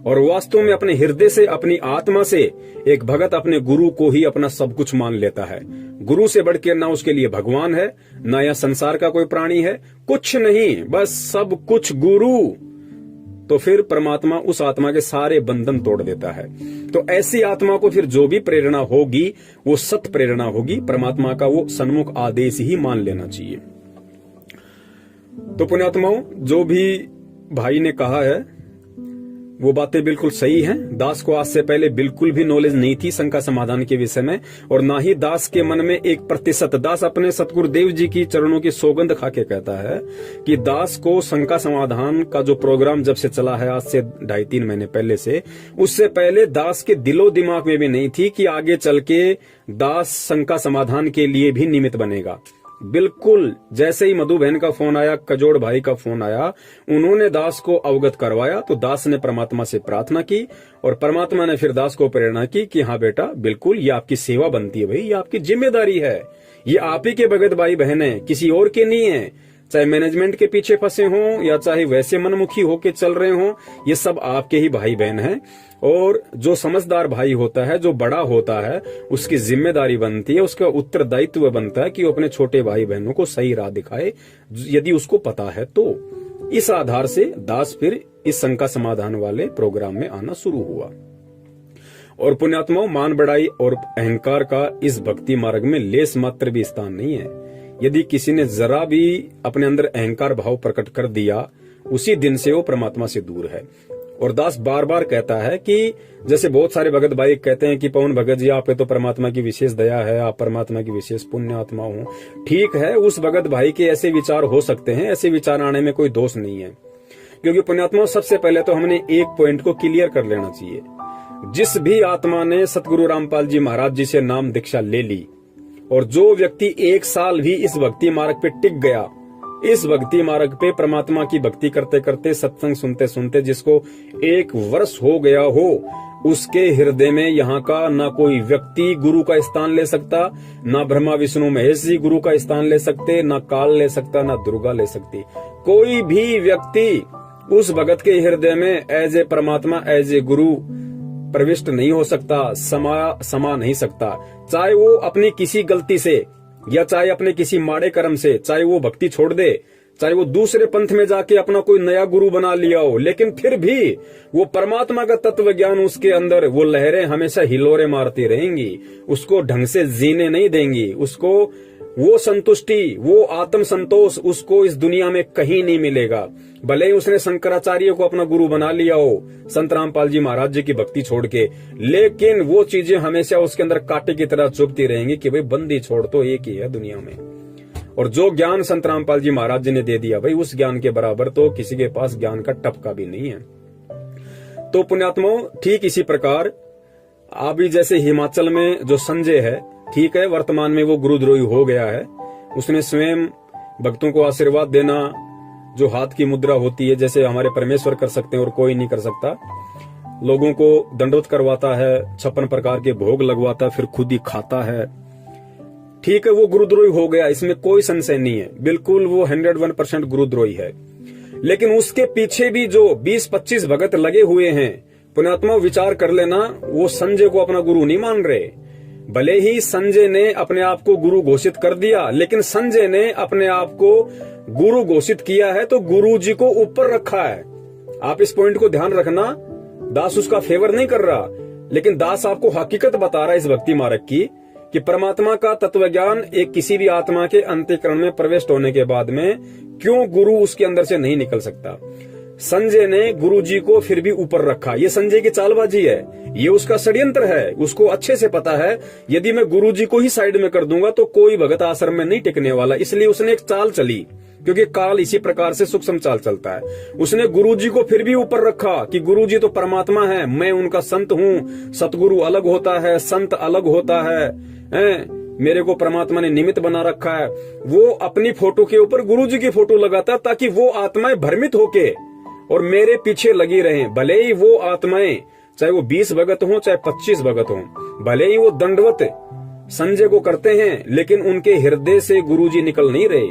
और वास्तव में अपने हृदय से, अपनी आत्मा से एक भगत अपने गुरु को ही अपना सब कुछ मान लेता है। गुरु से बढ़कर ना उसके लिए भगवान है, ना या संसार का कोई प्राणी है, कुछ नहीं, बस सब कुछ गुरु। तो फिर परमात्मा उस आत्मा के सारे बंधन तोड़ देता है। तो ऐसी आत्मा को फिर जो भी प्रेरणा होगी वो सत प्रेरणा होगी। परमात्मा का वो सन्मुख आदेश ही मान लेना चाहिए। तो पुण्यात्माओं, जो भी भाई ने कहा है वो बातें बिल्कुल सही हैं। दास को आज से पहले बिल्कुल भी नॉलेज नहीं थी शंका समाधान के विषय में, और ना ही दास के मन में 1%। दास अपने सतगुरुदेव जी की चरणों की सौगंध खा के कहता है कि दास को शंका समाधान का जो प्रोग्राम जब से चला है, आज से 2.5-3 महीने पहले से, उससे पहले दास के दिलो दिमाग में भी नहीं थी कि आगे चल के दास शंका समाधान के लिए भी निमित्त बनेगा। बिल्कुल जैसे ही मधु बहन का फोन आया, कजोड़ भाई का फोन आया, उन्होंने दास को अवगत करवाया, तो दास ने परमात्मा से प्रार्थना की और परमात्मा ने फिर दास को प्रेरणा की कि हाँ बेटा, बिल्कुल ये आपकी सेवा बनती है भाई, ये आपकी जिम्मेदारी है, ये आप ही के भगत भाई बहन है, किसी और के नहीं है। चाहे मैनेजमेंट के पीछे फंसे हों या चाहे वैसे मनमुखी होके चल रहे हों, ये सब आपके ही भाई बहन हैं। और जो समझदार भाई होता है, जो बड़ा होता है, उसकी जिम्मेदारी बनती है, उसका उत्तरदायित्व बनता है कि वो अपने छोटे भाई बहनों को सही राह दिखाए, यदि उसको पता है तो। इस आधार से दास फिर इस शंका समाधान वाले प्रोग्राम में आना शुरू हुआ। और पुण्यात्माओं, मान बढ़ाई और अहंकार का इस भक्ति मार्ग में लेस मात्र भी स्थान नहीं है। यदि किसी ने जरा भी अपने अंदर अहंकार भाव प्रकट कर दिया, उसी दिन से वो परमात्मा से दूर है। और दास बार बार कहता है कि जैसे बहुत सारे भगत भाई कहते हैं कि पवन भगत जी, आप पे तो परमात्मा की विशेष दया है, आप परमात्मा की विशेष पुण्य आत्मा हो। ठीक है, उस भगत भाई के ऐसे विचार हो सकते हैं, ऐसे विचार आने में कोई दोष नहीं है। क्योंकि पुण्यात्मा, सबसे पहले तो हमने एक पॉइंट को क्लियर कर लेना चाहिए। जिस भी आत्मा ने सतगुरु रामपाल जी महाराज जी से नाम दीक्षा ले ली, और जो व्यक्ति 1 साल भी इस भक्ति मार्ग पे टिक गया, इस भक्ति मार्ग पे परमात्मा की भक्ति करते करते, सत्संग सुनते सुनते जिसको 1 वर्ष हो गया हो, उसके हृदय में यहाँ का ना कोई व्यक्ति गुरु का स्थान ले सकता, ना ब्रह्मा विष्णु महेश जी गुरु का स्थान ले सकते, ना काल ले सकता, ना दुर्गा ले सकती। कोई भी व्यक्ति उस भगत के हृदय में एज ए परमात्मा, एज ए गुरु प्रविष्ट नहीं हो सकता, समा नहीं सकता। चाहे वो अपनी किसी गलती से या चाहे अपने किसी माड़े कर्म से, चाहे वो भक्ति छोड़ दे, चाहे वो दूसरे पंथ में जाके अपना कोई नया गुरु बना लिया हो, लेकिन फिर भी वो परमात्मा का तत्व ज्ञान उसके अंदर, वो लहरें हमेशा हिलोरे मारती रहेंगी, उसको ढंग से जीने नहीं देंगी, उसको वो संतुष्टि, वो आत्म संतोष उसको इस दुनिया में कहीं नहीं मिलेगा। भले ही उसने शंकराचार्य को अपना गुरु बना लिया हो, संत रामपाल जी महाराज जी की भक्ति छोड़ के, लेकिन वो चीजें हमेशा उसके अंदर कांटे की तरह चुभती रहेंगी कि भाई बंदी छोड़ तो एक ही है दुनिया में। और जो ज्ञान संत रामपाल जी महाराज जी ने दे दिया, भाई उस ज्ञान के बराबर तो किसी के पास ज्ञान का टपका भी नहीं है। तो पुण्यात्माओं, ठीक इसी प्रकार अभी जैसे हिमाचल में जो संजय है, ठीक है, वर्तमान में वो गुरुद्रोही हो गया है। उसने स्वयं भक्तों को आशीर्वाद देना, जो हाथ की मुद्रा होती है, जैसे हमारे परमेश्वर कर सकते हैं और कोई नहीं कर सकता, लोगों को दंडवत करवाता है, 56 प्रकार के भोग लगवाता है, फिर खुद ही खाता है। ठीक है, वो गुरुद्रोही हो गया, इसमें कोई संशय नहीं है, बिल्कुल वो 101% गुरुद्रोही है। लेकिन उसके पीछे भी जो 20-25 भगत लगे हुए हैं, पुण्यात्मा विचार कर लेना, वो संजय को अपना गुरु नहीं मान रहे। भले ही संजय ने अपने आप को गुरु घोषित कर दिया, लेकिन संजय ने अपने आप को गुरु घोषित किया है तो गुरु जी को ऊपर रखा है। आप इस पॉइंट को ध्यान रखना। दास उसका फेवर नहीं कर रहा, लेकिन दास आपको हकीकत बता रहा है इस भक्ति मार्ग की, कि परमात्मा का तत्व ज्ञान एक किसी भी आत्मा के अंतःकरण में प्रविष्ट होने के बाद में क्यों गुरु उसके अंदर से नहीं निकल सकता। संजय ने गुरु जी को फिर भी ऊपर रखा। ये संजय की चालबाजी है, ये उसका षड्यंत्र है, उसको अच्छे से पता है यदि मैं गुरु जी को ही साइड में कर दूंगा तो कोई भगत आश्रम में नहीं टिकने वाला। इसलिए उसने एक चाल चली, क्योंकि काल इसी प्रकार से सूक्ष्म चाल चलता है। उसने गुरु जी को फिर भी ऊपर रखा कि गुरु जी तो परमात्मा है, मैं उनका संत हूँ। सतगुरु अलग होता है, संत अलग होता है, मेरे को परमात्मा ने निमित्त बना रखा है। वो अपनी फोटो के ऊपर गुरु जी की फोटो लगाता ताकि वो आत्माएं भ्रमित होके और मेरे पीछे लगी रहें। भले ही वो आत्माएं, चाहे वो 20 भगत हों चाहे 25 भगत हों, भले ही वो दंडवत संजय को करते हैं, लेकिन उनके हृदय से गुरुजी निकल नहीं रहे,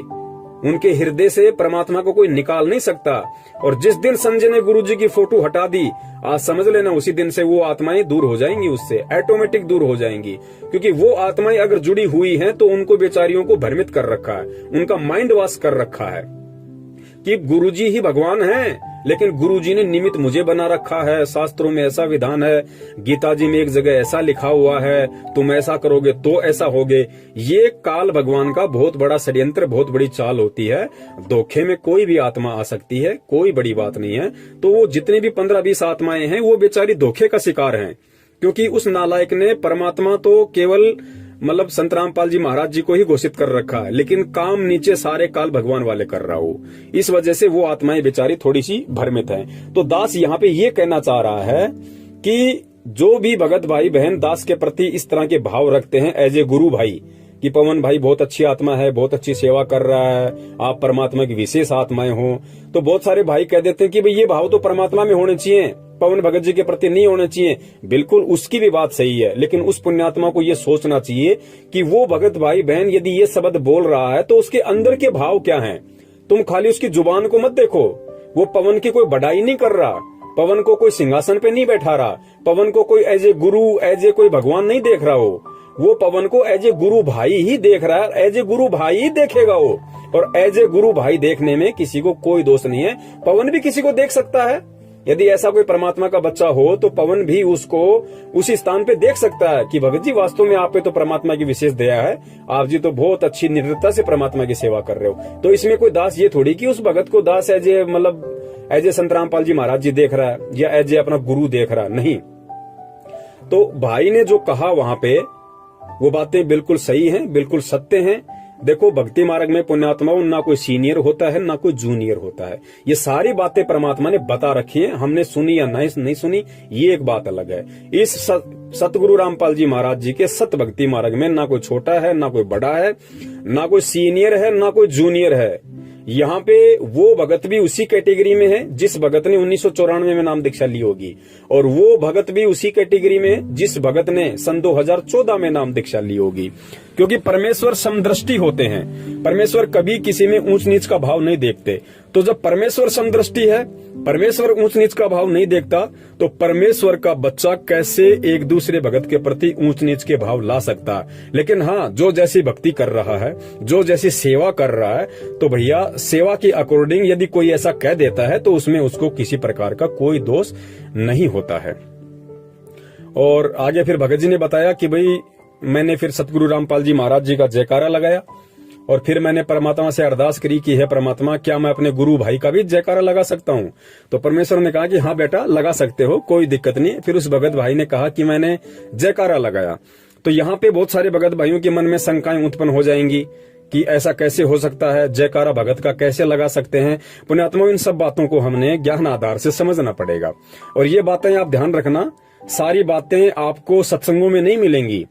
उनके हृदय से परमात्मा को कोई निकाल नहीं सकता। और जिस दिन संजय ने गुरुजी की फोटो हटा दी, आज समझ लेना उसी दिन से वो आत्माएं दूर हो जाएंगी, उससे ऑटोमेटिक दूर हो जाएंगी। क्योंकि वो आत्माएं अगर जुड़ी हुई हैं तो उनको बेचारियों को भ्रमित कर रखा है, उनका माइंड वॉश कर रखा है कि गुरुजी ही भगवान हैं, लेकिन गुरुजी ने निमित्त मुझे बना रखा है। शास्त्रों में ऐसा विधान है, गीता जी में एक जगह ऐसा लिखा हुआ है, तुम ऐसा करोगे तो ऐसा होगे। ये काल भगवान का बहुत बड़ा षड्यंत्र, बहुत बड़ी चाल होती है। धोखे में कोई भी आत्मा आ सकती है, कोई बड़ी बात नहीं है। तो वो जितने भी 15-20 आत्माएं हैं वो बेचारी धोखे का शिकार हैं, क्योंकि उस नालायक ने परमात्मा तो केवल मतलब संत रामपाल जी महाराज जी को ही घोषित कर रखा है, लेकिन काम नीचे सारे काल भगवान वाले कर रहा हो। इस वजह से वो आत्माएं बेचारी थोड़ी सी भ्रमित हैं। तो दास यहाँ पे ये कहना चाह रहा है कि जो भी भगत भाई बहन दास के प्रति इस तरह के भाव रखते हैं एज ए गुरु भाई, कि पवन भाई बहुत अच्छी आत्मा है, बहुत अच्छी सेवा कर रहा है, आप परमात्मा की विशेष आत्माएं हो, तो बहुत सारे भाई कह देते हैं कि भाई ये भाव तो परमात्मा में होने चाहिए, पवन भगत जी के प्रति नहीं होने चाहिए। बिल्कुल उसकी भी बात सही है, लेकिन उस पुण्यात्मा को ये सोचना चाहिए कि वो भगत भाई बहन यदि ये शब्द बोल रहा है तो उसके अंदर के भाव क्या हैं। तुम खाली उसकी जुबान को मत देखो, वो पवन की कोई बढ़ाई नहीं कर रहा, पवन को कोई सिंहासन पे नहीं बैठा रहा, पवन को कोई as a Guru as a कोई भगवान नहीं देख रहा हो, वो पवन को एज ए गुरु भाई ही देख रहा है, एज ए गुरु भाई ही देखेगा वो। और एज ए गुरु भाई देखने में किसी को कोई दोष नहीं है, पवन भी किसी को देख सकता है। यदि ऐसा कोई परमात्मा का बच्चा हो तो पवन भी उसको उसी स्थान पे देख सकता है कि भगत जी वास्तव में आप पे तो परमात्मा की विशेष दया है, आप जी तो बहुत अच्छी निर्भरता से परमात्मा की सेवा कर रहे हो। तो इसमें कोई दास ये थोड़ी कि उस भगत को दास एज ए मतलब एज ए संत रामपाल जी महाराज जी देख रहा है या एज ए अपना गुरु देख रहा है, नहीं। तो भाई ने जो कहा वहां पे वो बातें बिल्कुल सही हैं, बिल्कुल सत्य हैं। देखो भक्ति मार्ग में पुण्यात्माओं ना कोई सीनियर होता है ना कोई जूनियर होता है, ये सारी बातें परमात्मा ने बता रखी हैं, हमने सुनी या नहीं सुनी ये एक बात अलग है। इस सतगुरु रामपाल जी महाराज जी के सत भक्ति मार्ग में ना कोई छोटा है ना कोई बड़ा है, ना कोई सीनियर है ना कोई जूनियर है। यहाँ पे वो भगत भी उसी कैटेगरी में है जिस भगत ने 1994 में नाम दीक्षा ली होगी, और वो भगत भी उसी कैटेगरी में है जिस भगत ने सन 2014 में नाम दीक्षा ली होगी। क्योंकि परमेश्वर समदृष्टि होते हैं, परमेश्वर कभी किसी में ऊंच नीच का भाव नहीं देखते। तो जब परमेश्वर समदृष्टि है, परमेश्वर ऊंच नीच का भाव नहीं देखता, तो परमेश्वर का बच्चा कैसे एक दूसरे भगत के प्रति ऊंच नीच के भाव ला सकता है। लेकिन हाँ, जो जैसी भक्ति कर रहा है, जो जैसी सेवा कर रहा है, तो भैया सेवा के अकॉर्डिंग यदि कोई ऐसा कह देता है तो उसमें उसको किसी प्रकार का कोई दोष नहीं होता है। और आगे फिर भगत जी ने बताया कि भाई मैंने फिर सतगुरु रामपाल जी महाराज जी का जयकारा लगाया और फिर मैंने परमात्मा से अरदास करी कि हे परमात्मा, क्या मैं अपने गुरु भाई का भी जयकारा लगा सकता हूँ? तो परमेश्वर ने कहा कि हाँ बेटा लगा सकते हो, कोई दिक्कत नहीं। फिर उस भगत भाई ने कहा कि मैंने जयकारा लगाया। तो यहाँ पे बहुत सारे भगत भाइयों के मन में शंकाएं उत्पन्न हो जाएंगी कि ऐसा कैसे हो सकता है, जयकारा भगत का कैसे लगा सकते हैं। पुण्यात्मा, इन सब बातों को हमने ज्ञान आधार से समझना पड़ेगा। और ये बातें आप ध्यान रखना, सारी बातें आपको सत्संगों में नहीं मिलेंगी।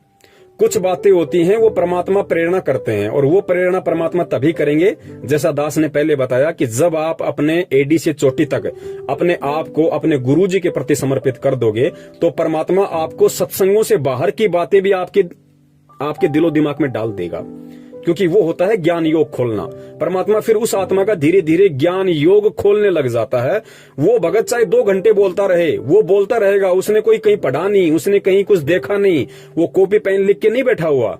कुछ बातें होती हैं वो परमात्मा प्रेरणा करते हैं, और वो प्रेरणा परमात्मा तभी करेंगे जैसा दास ने पहले बताया कि जब आप अपने एडी से चोटी तक अपने आप को अपने गुरु जी के प्रति समर्पित कर दोगे तो परमात्मा आपको सत्संगों से बाहर की बातें भी आपके दिलो दिमाग में डाल देगा। क्योंकि वो होता है ज्ञान योग खोलना। परमात्मा फिर उस आत्मा का धीरे धीरे ज्ञान योग खोलने लग जाता है। वो भगत चाहे 2 घंटे बोलता रहे, वो बोलता रहेगा, उसने कोई कहीं पढ़ा नहीं, उसने कहीं कुछ देखा नहीं, वो कॉपी पेन लिख के नहीं बैठा हुआ।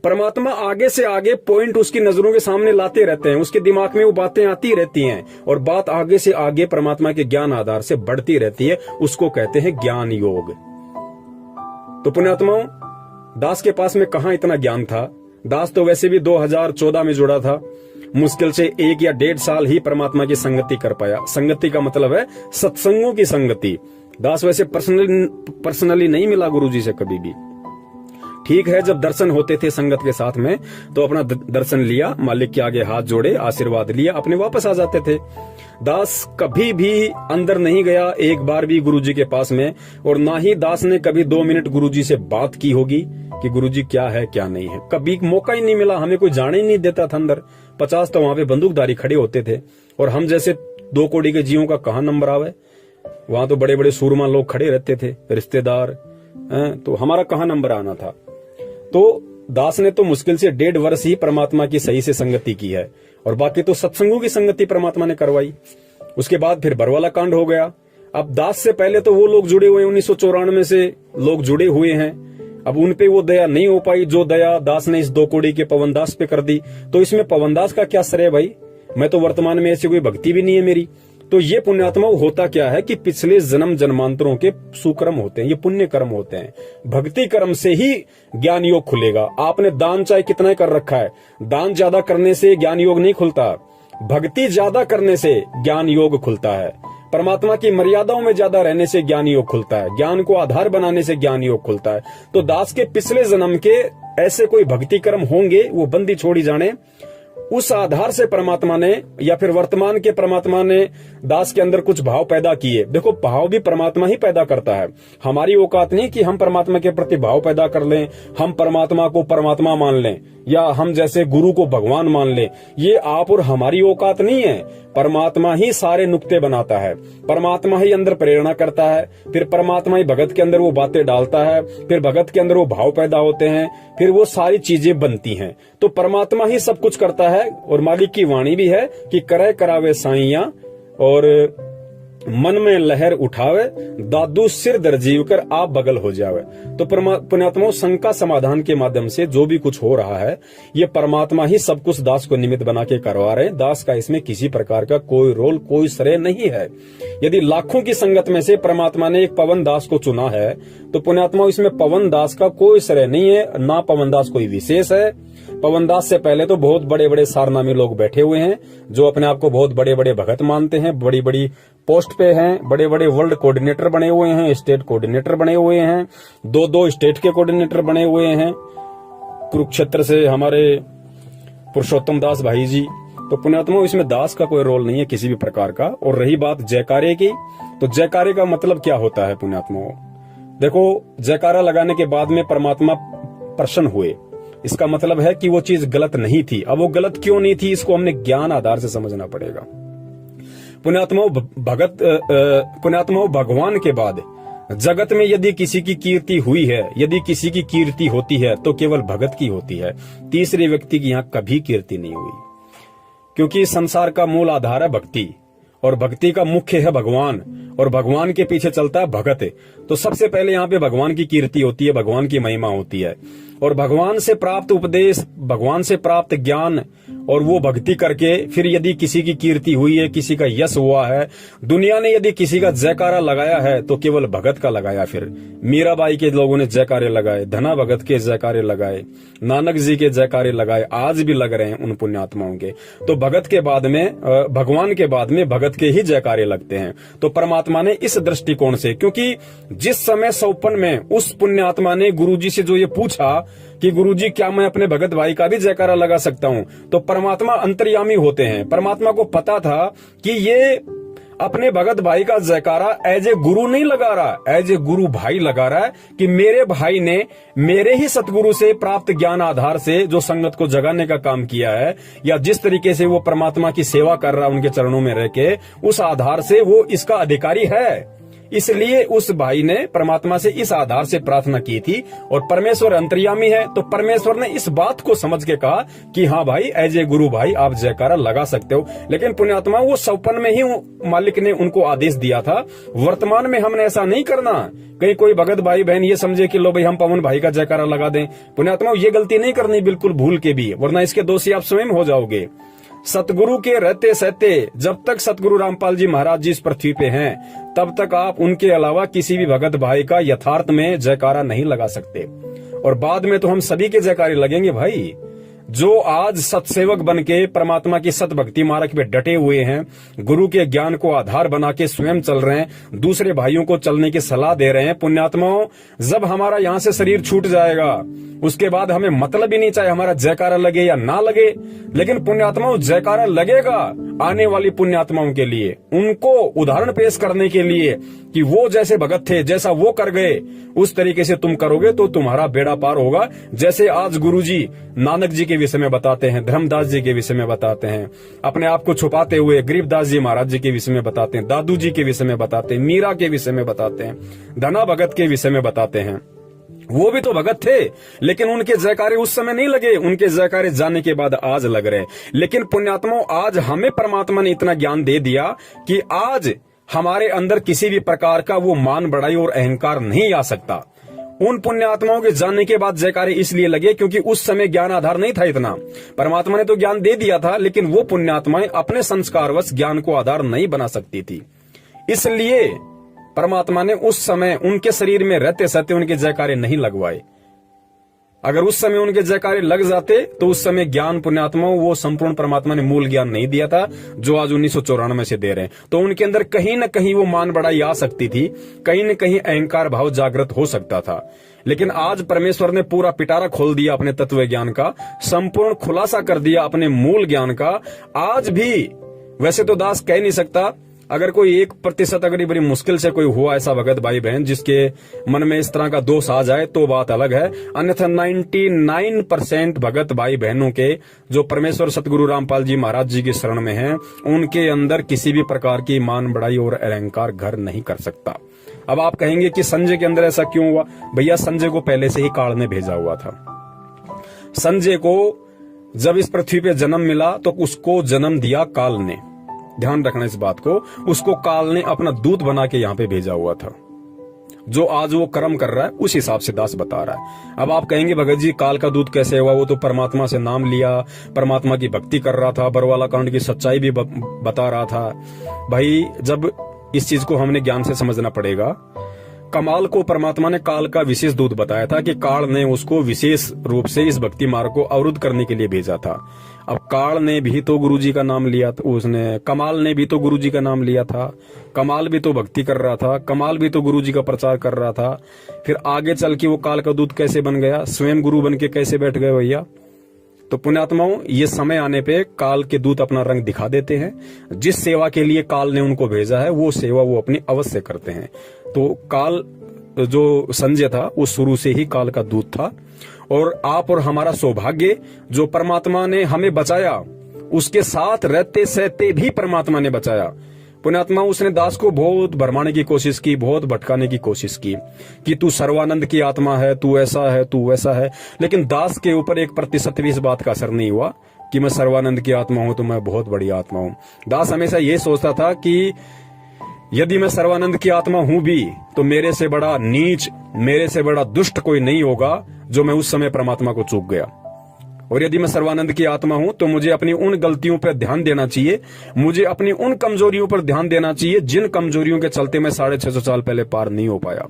परमात्मा आगे से आगे पॉइंट उसकी नजरों के सामने लाते रहते हैं, उसके दिमाग में वो बातें आती रहती हैं और बात आगे से आगे परमात्मा के ज्ञान आधार से बढ़ती रहती है। उसको कहते हैं ज्ञान योग। तो पुण्यात्माओं, दास के पास में कहां इतना ज्ञान था। दास तो वैसे भी 2014 में जुड़ा था, मुश्किल से 1 या 1.5 साल ही परमात्मा की संगति कर पाया। संगति का मतलब है सत्संगों की संगति। दास वैसे पर्सनली नहीं मिला गुरुजी से कभी भी। ठीक है, जब दर्शन होते थे संगत के साथ में तो अपना दर्शन लिया, मालिक के आगे हाथ जोड़े, आशीर्वाद लिया, अपने वापस आ जाते थे। दास कभी भी अंदर नहीं गया एक बार भी गुरुजी के पास में, और ना ही दास ने कभी 2 मिनट गुरुजी से बात की होगी कि गुरुजी क्या है क्या नहीं है। कभी मौका ही नहीं मिला, हमें कोई जाने ही नहीं देता था अंदर। 50 तो वहां पे बंदूकधारी खड़े होते थे और हम जैसे 2 कौड़ी के जीवों का कहां नंबर आवे। वहां तो बड़े बड़े सूरमा लोग खड़े रहते थे, रिश्तेदार, तो हमारा कहां नंबर आना था। तो दास ने तो मुश्किल से 1.5 वर्ष ही परमात्मा की सही से संगति की है, और बाकी तो सत्संगों की संगति परमात्मा ने करवाई। उसके बाद फिर बरवाला कांड हो गया। अब दास से पहले तो वो लोग जुड़े हुए 1994 से लोग जुड़े हुए हैं। अब उन पे वो दया नहीं हो पाई जो दया दास ने इस 2 कौड़ी के पवन दास पे कर दी। तो इसमें पवन दास का क्या श्रेय भाई? मैं तो वर्तमान में ऐसी कोई भक्ति भी नहीं है मेरी। तो ये पुण्यात्मा होता क्या है कि पिछले जन्म जन्मांतरों के सुकर्म होते हैं, ये पुण्य कर्म होते हैं। भक्ति कर्म से ही ज्ञान योग खुलेगा। आपने दान चाहे कितना कर रखा है, दान ज्यादा करने से ज्ञान योग नहीं खुलता, भक्ति ज्यादा करने से ज्ञान योग खुलता है। परमात्मा की मर्यादाओं में ज्यादा रहने से ज्ञान योग खुलता है, ज्ञान को आधार बनाने से ज्ञान योग खुलता है। तो दास के पिछले जन्म के ऐसे कोई भक्ति कर्म होंगे, वो बंदी छोड़ी जाने, उस आधार से परमात्मा ने या फिर वर्तमान के परमात्मा ने दास के अंदर कुछ भाव पैदा किए। देखो, भाव भी परमात्मा ही पैदा करता है। हमारी औकात नहीं कि हम परमात्मा के प्रति भाव पैदा कर लें, हम परमात्मा को परमात्मा मान लें या हम जैसे गुरु को भगवान मान लें। ये आप और हमारी औकात नहीं है। परमात्मा ही सारे नुक्ते बनाता है, परमात्मा ही अंदर प्रेरणा करता है, फिर परमात्मा ही भगत के अंदर वो बातें डालता है, फिर भगत के अंदर वो भाव पैदा होते हैं, फिर वो सारी चीजें बनती हैं। तो परमात्मा ही सब कुछ करता है। और मालिक की वाणी भी है कि करे करावे साइया और मन में लहर उठावे, दादू सिर दर्जीव कर आप बगल हो जावे। तो पुण्यात्माओं, शंका समाधान के माध्यम से जो भी कुछ हो रहा है, ये परमात्मा ही सब कुछ दास को निमित्त बना के करवा रहे हैं। दास का इसमें किसी प्रकार का कोई रोल, कोई श्रेय नहीं है। यदि लाखों की संगत में से परमात्मा ने एक पवन दास को चुना है, तो पुण्यात्माओं, इसमें पवन दास का कोई श्रेय नहीं है, ना पवन दास कोई विशेष है। पवन दास से पहले तो बहुत बड़े बड़े सारनामी लोग बैठे हुए हैं, जो अपने आप को बहुत बड़े बड़े भगत मानते हैं, बड़ी बड़ी पोस्ट पे हैं, बड़े बड़े वर्ल्ड कोऑर्डिनेटर बने हुए हैं, स्टेट कोऑर्डिनेटर बने हुए हैं, दो स्टेट के कोऑर्डिनेटर बने हुए हैं। कुरुक्षेत्र से हमारे पुरुषोत्तम दास भाई जी। तो पुण्यात्माओं, इसमें दास का कोई रोल नहीं है किसी भी प्रकार का। और रही बात जयकारे की, तो जयकारे का मतलब क्या होता है पुण्यात्माओं? देखो, जयकारा लगाने के बाद में परमात्मा प्रसन्न हुए, इसका मतलब है कि वो चीज गलत नहीं थी। अब वो गलत क्यों नहीं थी, इसको हमने ज्ञान आधार से समझना पड़ेगा। पुण्यात्माओं, भगवान के बाद जगत में यदि किसी की कीर्ति हुई है, यदि किसी की कीर्ति होती है, तो केवल भगत की होती है। तीसरे व्यक्ति की यहाँ कभी कीर्ति नहीं हुई, क्योंकि संसार का मूल आधार है भक्ति, और भक्ति का मुख्य है भगवान, और भगवान के पीछे चलता है भगत। तो सबसे पहले यहाँ पे भगवान की कीर्ति होती है, भगवान की महिमा होती है, और भगवान से प्राप्त उपदेश, भगवान से प्राप्त ज्ञान, और वो भक्ति करके फिर यदि किसी की कीर्ति हुई है, किसी का यश हुआ है, दुनिया ने यदि किसी का जयकारा लगाया है, तो केवल भगत का लगाया। फिर मीराबाई के लोगों ने जयकारे लगाए, धना भगत के जयकारे लगाए, नानक जी के जयकारे लगाए, आज भी लग रहे हैं उन पुण्यात्माओं के। तो भगत के बाद में, भगवान के बाद में भगत के ही जयकारे लगते हैं। तो परमात्मा ने इस दृष्टिकोण से, क्योंकि जिस समय 54 में उस पुण्यात्मा ने गुरुजी से जो ये पूछा कि गुरुजी क्या मैं अपने भगत भाई का भी जयकारा लगा सकता हूं, तो परमात्मा अंतर्यामी होते हैं। परमात्मा को पता था कि ये अपने भगत भाई का जयकारा एज ए गुरु नहीं लगा रहा, एज ए गुरु भाई लगा रहा है, कि मेरे भाई ने मेरे ही सतगुरु से प्राप्त ज्ञान आधार से जो संगत को जगाने का काम किया है, या जिस तरीके से वो परमात्मा की सेवा कर रहा है उनके चरणों में रह के, उस आधार से वो इसका अधिकारी है। इसलिए उस भाई ने परमात्मा से इस आधार से प्रार्थना की थी। और परमेश्वर अंतर्यामी है, तो परमेश्वर ने इस बात को समझ के कहा कि हाँ भाई, एज ए गुरु भाई आप जयकारा लगा सकते हो। लेकिन पुण्यात्मा, वो 54 में ही मालिक ने उनको आदेश दिया था। वर्तमान में हमने ऐसा नहीं करना। कहीं कोई भगत भाई बहन ये समझे कि लो भाई हम पवन भाई का जयकारा लगा दें। पुण्यात्मा, ये गलती नहीं करनी बिल्कुल भूल के भी, वरना इसके दोषी आप स्वयं हो जाओगे। सतगुरु के रहते सहते, जब तक सतगुरु रामपाल जी महाराज जी इस पृथ्वी पे हैं, तब तक आप उनके अलावा किसी भी भगत भाई का यथार्थ में जयकारा नहीं लगा सकते। और बाद में तो हम सभी के जयकारे लगेंगे भाई। जो आज सतसेवक बन के परमात्मा की सत भक्ति मार्ग पे डटे हुए हैं, गुरु के ज्ञान को आधार बना के स्वयं चल रहे हैं, दूसरे भाइयों को चलने की सलाह दे रहे हैं। पुण्यात्माओं, जब हमारा यहाँ से शरीर छूट जाएगा, उसके बाद हमें मतलब ही नहीं चाहे हमारा जयकारा लगे या ना लगे, लेकिन पुण्यात्माओं जयकारा लगेगा आने वाली पुण्यात्माओं के लिए, उनको उदाहरण पेश करने के लिए कि वो जैसे भगत थे, जैसा वो कर गए, उस तरीके से तुम करोगे तो तुम्हारा बेड़ा पार होगा। जैसे आज गुरुजी नानक जी के विषय में बताते हैं, धर्मदास जी के विषय में बताते हैं, अपने आप को छुपाते हुए गरीबदास जी महाराज जी के विषय में बताते हैं, दादू जी के विषय में बताते हैं, मीरा के विषय में बताते हैं, धना भगत के विषय में बताते हैं। वो भी तो भगत थे, लेकिन उनके जयकारे उस समय नहीं लगे, उनके जयकारे जाने के बाद आज लग रहे। लेकिन पुण्यात्माओं, आज हमें परमात्मा ने इतना ज्ञान दे दिया कि आज हमारे अंदर किसी भी प्रकार का वो मान बढ़ाई और अहंकार नहीं आ सकता। उन पुण्यात्माओं के जानने के बाद जयकारे इसलिए लगे क्योंकि उस समय ज्ञान आधार नहीं था इतना। परमात्मा ने तो ज्ञान दे दिया था, लेकिन वो पुण्यात्माएं अपने संस्कारवश ज्ञान को आधार नहीं बना सकती थी। इसलिए परमात्मा ने उस समय उनके शरीर में रहते सहते उनके जयकारे नहीं लगवाए। अगर उस समय उनके जयकारे लग जाते तो उस समय ज्ञान पुण्यात्माओं वो संपूर्ण परमात्मा ने मूल ज्ञान नहीं दिया था जो आज 1994 से दे रहे हैं। तो उनके अंदर कहीं न कहीं वो मान बढ़ाई आ सकती थी, कहीं न कहीं अहंकार भाव जागृत हो सकता था। लेकिन आज परमेश्वर ने पूरा पिटारा खोल दिया अपने तत्व ज्ञान का, संपूर्ण खुलासा कर दिया अपने मूल ज्ञान का। आज भी वैसे तो दास कह नहीं सकता अगर कोई 1% अगर बड़ी मुश्किल से कोई हुआ ऐसा भगत भाई बहन जिसके मन में इस तरह का दोष आ जाए तो बात अलग है, अन्यथा 99% भगत भाई बहनों के जो परमेश्वर सतगुरु रामपाल जी महाराज जी की शरण में हैं, उनके अंदर किसी भी प्रकार की मान बढ़ाई और अहंकार घर नहीं कर सकता। अब आप कहेंगे कि संजय के अंदर ऐसा क्यों हुआ? भैया संजय को पहले से ही काल ने भेजा हुआ था। संजय को जब इस पृथ्वी पे जन्म मिला तो उसको जन्म दिया काल ने, ध्यान रखना इस बात को, उसको काल ने अपना दूत बना के यहाँ पे भेजा हुआ था। जो आज वो कर्म कर रहा है उस हिसाब से दास बता रहा है। अब आप कहेंगे भगत जी काल का दूत कैसे हुआ? वो तो परमात्मा से नाम लिया, परमात्मा की भक्ति कर रहा था, बरवाला कांड की सच्चाई भी बता रहा था। भाई जब इस चीज को हमने ज्ञान से समझना पड़ेगा। कमाल को परमात्मा ने काल का विशेष दूत बताया था कि काल ने उसको विशेष रूप से इस भक्ति मार्ग को अवरुद्ध करने के लिए भेजा था। अब काल ने भी तो गुरुजी का नाम लिया था, उसने कमाल ने भी तो गुरुजी का नाम लिया था, कमाल भी तो भक्ति कर रहा था, कमाल भी तो गुरुजी का प्रचार कर रहा था। फिर आगे चल के वो काल का दूत कैसे बन गया? स्वयं गुरु बन के कैसे बैठ गए भैया? तो पुण्यात्माओं, ये समय आने पे काल के दूत अपना रंग दिखा देते हैं। जिस सेवा के लिए काल ने उनको भेजा है वो सेवा वो अपनी अवश्य करते हैं। तो काल जो संजय था वो शुरू से ही काल का दूत था, और आप और हमारा सौभाग्य जो परमात्मा ने हमें बचाया, उसके साथ रहते सहते भी परमात्मा ने बचाया। पुण्यात्मा, उसने दास को बहुत भरमाने की कोशिश की, बहुत भटकाने की कोशिश की कि तू सर्वानंद की आत्मा है, तू ऐसा है, तू वैसा है, लेकिन दास के ऊपर 1% भी इस बात का असर नहीं हुआ कि मैं सर्वानंद की आत्मा हूं तो मैं बहुत बड़ी आत्मा हूं। दास हमेशा ये सोचता था कि यदि मैं सर्वानंद की आत्मा हूं भी तो मेरे से बड़ा नीच, मेरे से बड़ा दुष्ट कोई नहीं होगा जो मैं उस समय परमात्मा को चूक गया। और यदि मैं सर्वानंद की आत्मा हूं तो मुझे अपनी उन गलतियों पर ध्यान देना चाहिए, मुझे अपनी उन कमजोरियों पर ध्यान देना चाहिए जिन कमजोरियों के चलते मैं 650 साल पहले पार नहीं हो पाया।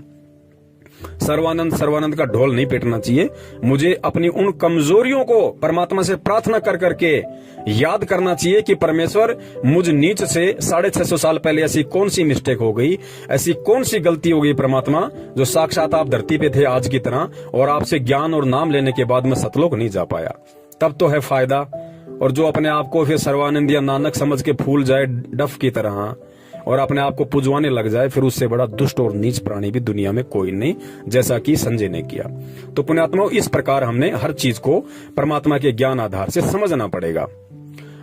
सर्वानंद का ढोल नहीं पीटना चाहिए, मुझे अपनी उन कमजोरियों को परमात्मा से प्रार्थना कर करके याद करना चाहिए कि परमेश्वर मुझ नीच से 650 साल पहले ऐसी कौन सी मिस्टेक हो गई, ऐसी कौन सी गलती हो गई परमात्मा, जो साक्षात आप धरती पे थे आज की तरह, और आपसे ज्ञान और नाम लेने के बाद मैं सतलोक नहीं जा पाया। तब तो है फायदा। और जो अपने आप को फिर सर्वानंद या नानक समझ के फूल जाए डफ की तरह और अपने आप को पुजवाने लग जाए, फिर उससे बड़ा दुष्ट और नीच प्राणी भी दुनिया में कोई नहीं, जैसा कि संजय ने किया। तो पुण्यात्माओं, इस प्रकार हमने हर चीज को परमात्मा के ज्ञान आधार से समझना पड़ेगा।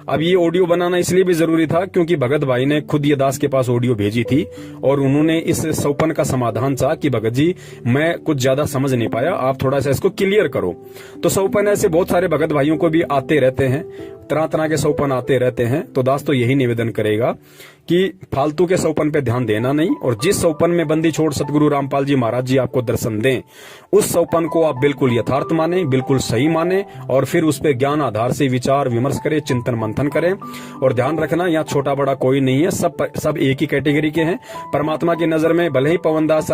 अब ये ऑडियो बनाना इसलिए भी जरूरी था क्योंकि भगत भाई ने खुद ये दास के पास ऑडियो भेजी थी और उन्होंने इस सौपन का समाधान चाहा कि भगत जी मैं कुछ ज्यादा समझ नहीं पाया, आप थोड़ा सा इसको क्लियर करो। तो सौपन ऐसे बहुत सारे भगत भाइयों को भी आते रहते हैं, तरह तरह के सौपन आते रहते हैं। तो दास तो यही निवेदन करेगा कि फालतू के सौपन पे ध्यान देना नहीं, और जिस सौपन में बंदी छोड़ सतगुरु रामपाल जी महाराज जी आपको दर्शन दें, उस सौपन को आप बिल्कुल यथार्थ माने, बिल्कुल सही माने, और फिर उस पे ज्ञान आधार से विचार विमर्श करें, चिंतन मंथन करें। और ध्यान रखना, यहाँ छोटा बड़ा कोई नहीं है, सब एक ही कैटेगरी के हैं। परमात्मा की नजर में भले ही पवनदास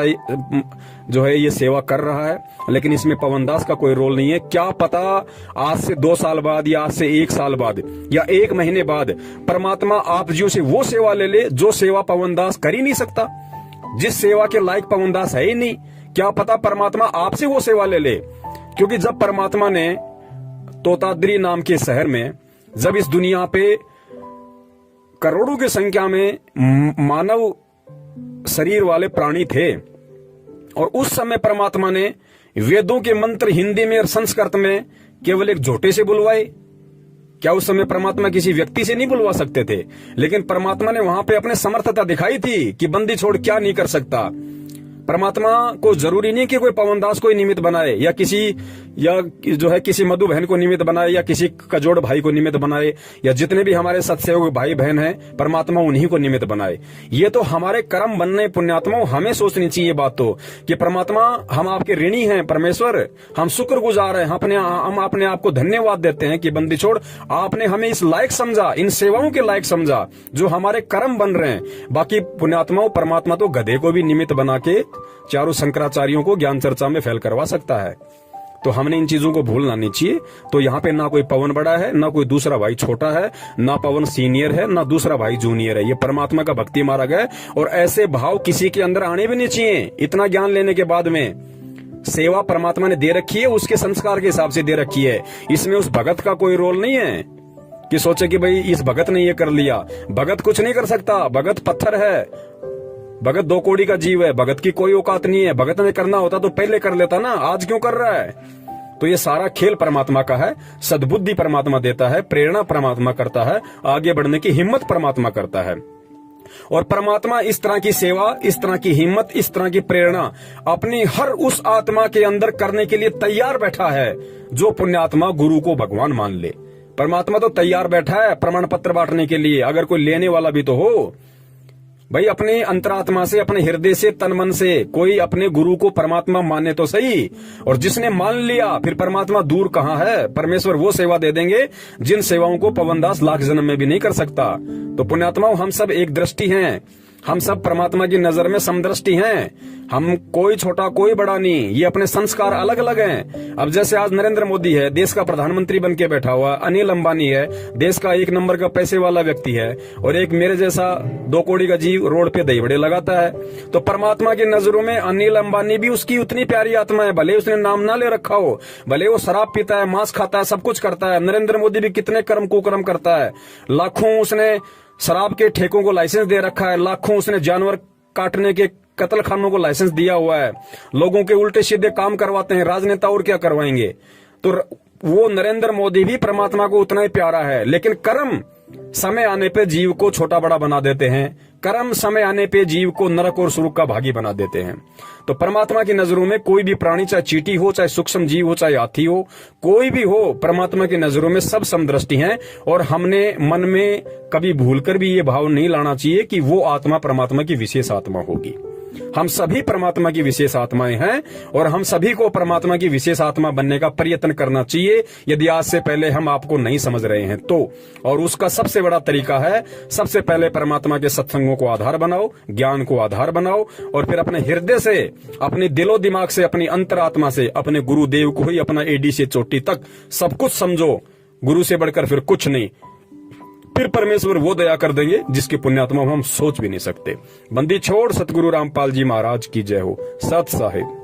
जो है ये सेवा कर रहा है, लेकिन इसमें पवनदास का कोई रोल नहीं है। क्या पता आज से 2 साल बाद या आज से 1 साल बाद या 1 महीने बाद परमात्मा आप जियो से वो सेवा ले ले जो सेवा पवनदास कर ही नहीं सकता, जिस सेवा के लायक पवनदास है ही नहीं। क्या पता परमात्मा आपसे वो सेवा ले ले, क्योंकि जब परमात्मा ने तोताद्री नाम के शहर में, जब इस दुनिया पे करोड़ों की संख्या में मानव शरीर वाले प्राणी थे, और उस समय परमात्मा ने वेदों के मंत्र हिंदी में और संस्कृत में केवल एक झोटे से बुलवाए। क्या उस समय परमात्मा किसी व्यक्ति से नहीं बुलवा सकते थे? लेकिन परमात्मा ने वहां पे अपने समर्थता दिखाई थी कि बंदी छोड़ क्या नहीं कर सकता। परमात्मा को जरूरी नहीं कि कोई पवनदास को निमित्त बनाए, या किसी मधु बहन को निमित्त बनाए, या किसी कजोड़ भाई को निमित्त बनाए, या जितने भी हमारे सत्सेवक भाई बहन हैं परमात्मा उन्हीं को निमित्त बनाए। ये तो हमारे कर्म बनने पुण्यात्माओं हमें सोचनी चाहिए बात तो, कि परमात्मा हम आपके ऋणी हैं, परमेश्वर हम शुक्रगुजार हैं, हम अपने आप को धन्यवाद देते हैं कि बंदी छोड़ आपने हमें इस लायक समझा, इन सेवाओं के लायक समझा जो हमारे कर्म बन रहे हैं। बाकी पुण्यात्माओं, परमात्मा तो गधे को भी निमित्त बना के चारों शंकराचार्यों को ज्ञान चर्चा में फेल करवा सकता है। तो हमने इन चीजों को भूलना नहीं चाहिए। तो यहाँ पे ना कोई पवन बड़ा है, ना कोई दूसरा भाई छोटा है, ना पवन सीनियर है, ना दूसरा भाई जूनियर है। ये परमात्मा का भक्ति मार्ग है, और ऐसे भाव किसी के अंदर आने भी नहीं चाहिए। इतना ज्ञान लेने के बाद में सेवा परमात्मा ने दे रखी है, उसके संस्कार के हिसाब से दे रखी है, इसमें उस भगत का कोई रोल नहीं है। कि सोचे कि भाई इस भगत ने ये कर लिया। भगत कुछ नहीं कर सकता, भगत पत्थर है, भगत 2 कौड़ी का जीव है, भगत की कोई औकात नहीं है। भगत ने करना होता तो पहले कर लेता ना, आज क्यों कर रहा है? तो ये सारा खेल परमात्मा का है। सद्बुद्धि परमात्मा देता है, प्रेरणा परमात्मा करता है, आगे बढ़ने की हिम्मत परमात्मा करता है। और परमात्मा इस तरह की सेवा, इस तरह की हिम्मत, इस तरह की प्रेरणा अपनी हर उस आत्मा के अंदर करने के लिए तैयार बैठा है जो पुण्यात्मा गुरु को भगवान मान ले। परमात्मा तो तैयार बैठा है प्रमाण पत्र बांटने के लिए, अगर कोई लेने वाला भी तो हो। भाई अपने अंतरात्मा से, अपने हृदय से, तन मन से कोई अपने गुरु को परमात्मा माने तो सही। और जिसने मान लिया फिर परमात्मा दूर कहाँ है। परमेश्वर वो सेवा दे देंगे जिन सेवाओं को पवनदास लाख जन्म में भी नहीं कर सकता। तो पुण्यात्माओं, हम सब एक दृष्टि हैं, हम सब परमात्मा की नजर में समदृष्टि हैं। हम कोई छोटा कोई बड़ा नहीं, ये अपने संस्कार अलग अलग हैं। अब जैसे आज नरेंद्र मोदी है, देश का प्रधानमंत्री बन के बैठा हुआ, अनिल अंबानी है, देश का 1 नंबर का पैसे वाला व्यक्ति है, और एक मेरे जैसा 2 कौड़ी का जीव रोड पे दही बड़े लगाता है। तो परमात्मा की नजरों में अनिल अंबानी भी उसकी उतनी प्यारी आत्मा है, भले उसने नाम ना ले रखा हो, भले वो शराब पीता है, मांस खाता है, सब कुछ करता है। नरेंद्र मोदी भी कितने कर्म कुकर्म करता है, लाखों उसने शराब के ठेकों को लाइसेंस दे रखा है, लाखों उसने जानवर काटने के कत्ल खानों को लाइसेंस दिया हुआ है, लोगों के उल्टे सीधे काम करवाते हैं। राजनेता और क्या करवाएंगे? तो वो नरेंद्र मोदी भी परमात्मा को उतना ही प्यारा है। लेकिन कर्म समय आने पे जीव को छोटा बड़ा बना देते हैं, कर्म समय आने पे जीव को नरक और सुरक का भागी बना देते हैं। तो परमात्मा की नजरों में कोई भी प्राणी, चाहे चींटी हो, चाहे सूक्ष्म जीव हो, चाहे हाथी हो, कोई भी हो, परमात्मा की नजरों में सब समदृष्टि हैं। और हमने मन में कभी भूलकर भी ये भाव नहीं लाना चाहिए कि वो आत्मा परमात्मा की विशेष आत्मा होगी। हम सभी परमात्मा की विशेष आत्माएं हैं और हम सभी को परमात्मा की विशेष आत्मा बनने का प्रयत्न करना चाहिए, यदि आज से पहले हम आपको नहीं समझ रहे हैं तो। और उसका सबसे बड़ा तरीका है, सबसे पहले परमात्मा के सत्संगों को आधार बनाओ, ज्ञान को आधार बनाओ, और फिर अपने हृदय से, अपने दिलो दिमाग से, अपनी अंतरात्मा से अपने गुरुदेव को ही अपना एडी से चोटी तक सब कुछ समझो। गुरु से बढ़कर फिर कुछ नहीं। फिर परमेश्वर वो दया कर देंगे जिसकी पुण्यात्मा हम सोच भी नहीं सकते। बंदी छोड़ सतगुरु रामपाल जी महाराज की जय हो। सत साहिब।